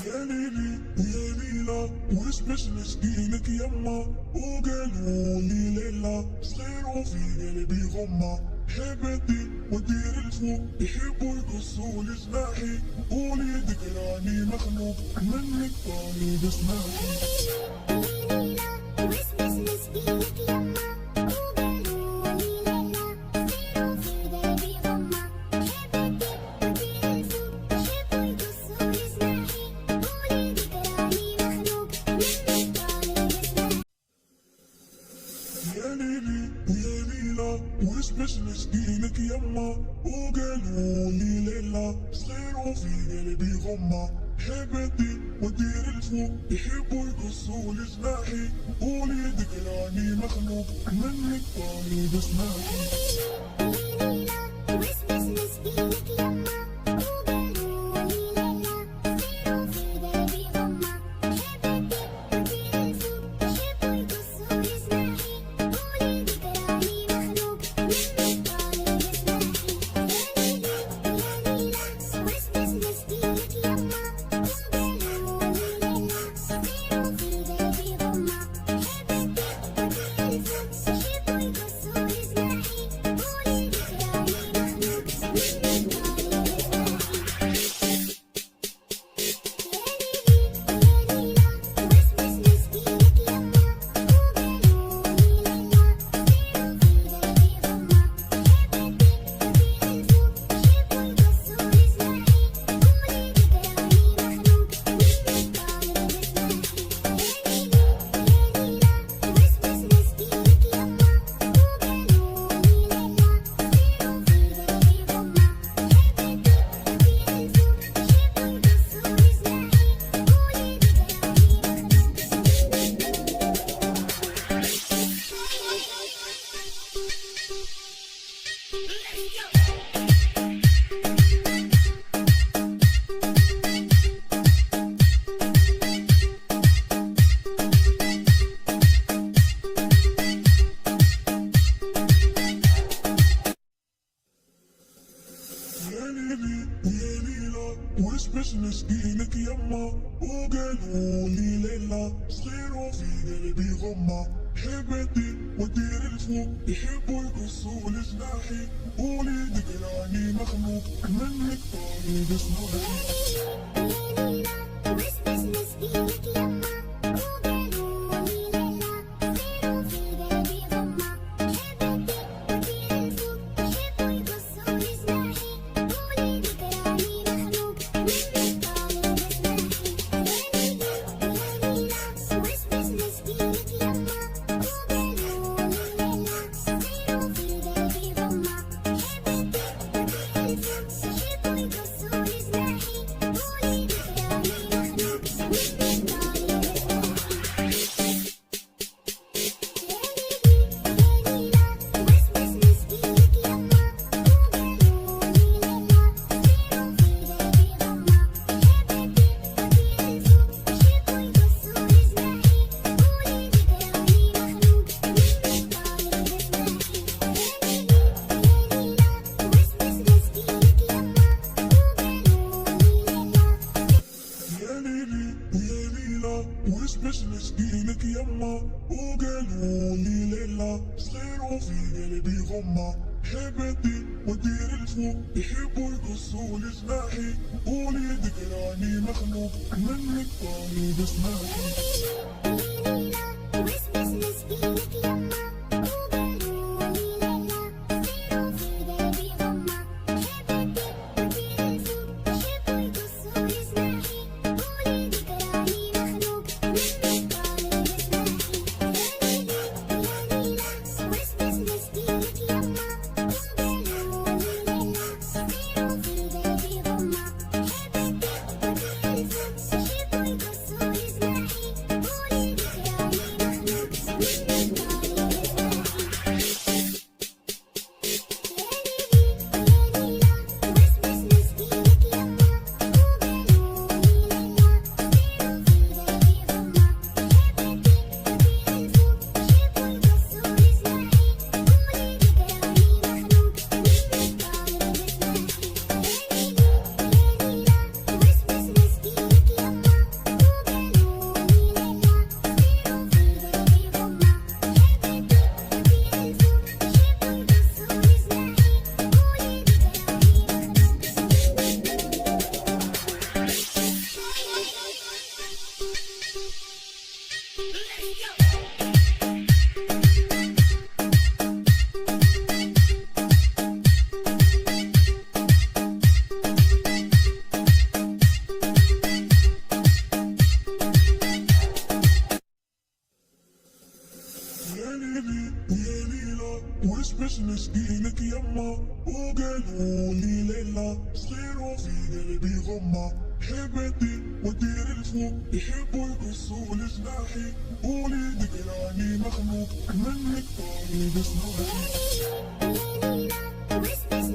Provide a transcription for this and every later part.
يا ليلي ويا ليلى وش باش نشكيلك يما، وقالوا لي ليلى صغير وفي قلبي غمة، حبيتي ودير الفوق يحبوا يقصوا لي جناحي، قولي ذكراني مخنوق منك طالب اسمعي. يا ليلي ويا ليلى وش باش نشكيلك يما، وقالوا لي ليلى صغير وفي قلبي غمة، حبيتي ودير الفوق يحبوا يقصوا لي جناحي، قولي ذكراني مخنوق منك طالب اسمعي. وش باش نشكيلك يما، وقالوا لي ليلى صغير وفي قلبي غمة، حبيتي ودير الفوق يحبوا يقصوا لي جناحي، قولي ذكراني مخنوق منك طالب اسمعي. Mama. باش نشكيلك يما، وقالوا لي ليلى صغير وفي قلبي غمة، حبيتي ودير الفوق يحبوا يقصوا لي جناحي، قولي ذكراني مخنوق منك طالب اسمعي. غمة. حبيتي ودير الفوق يحبوا يقصوا لجناحي، قولي ذكراني مخنوق منك طالب اسمعي. واسبس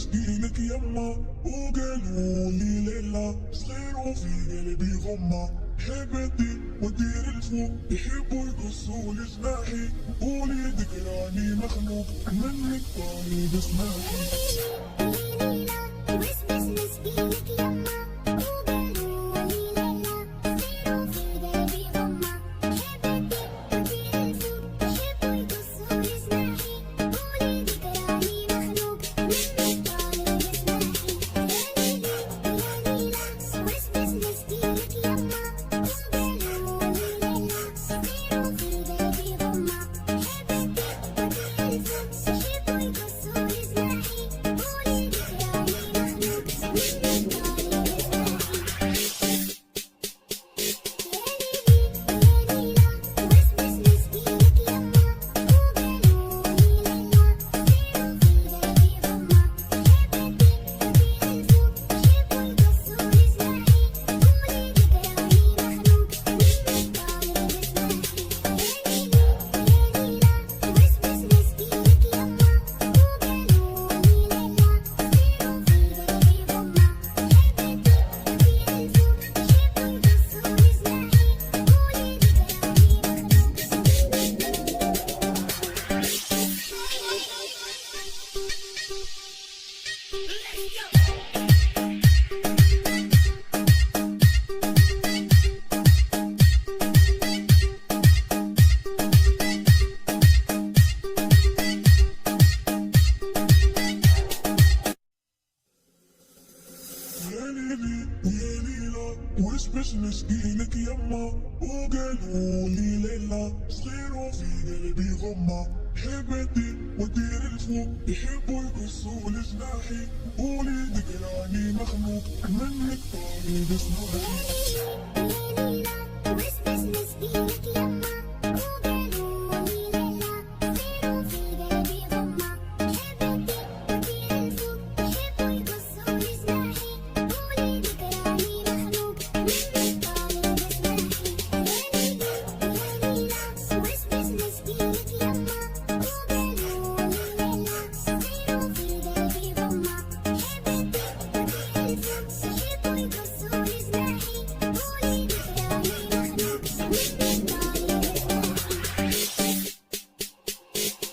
مسكينك يما، وقالوا لي ليلى صغير وفي قلبي غمة. حبيتي ودير الفوق يحبوا يقصوا لجناحي، قولي ذكراني مخنوق منك طالب اسمعي. واسبس مسكينك يما، وقالوا لي ليلى صغير وفي قلبي غمة. حبيتي ودير الفوق يحبوا يقصوا لجناحي، قولي ذكراني مخنوق منك طالب اسمعي.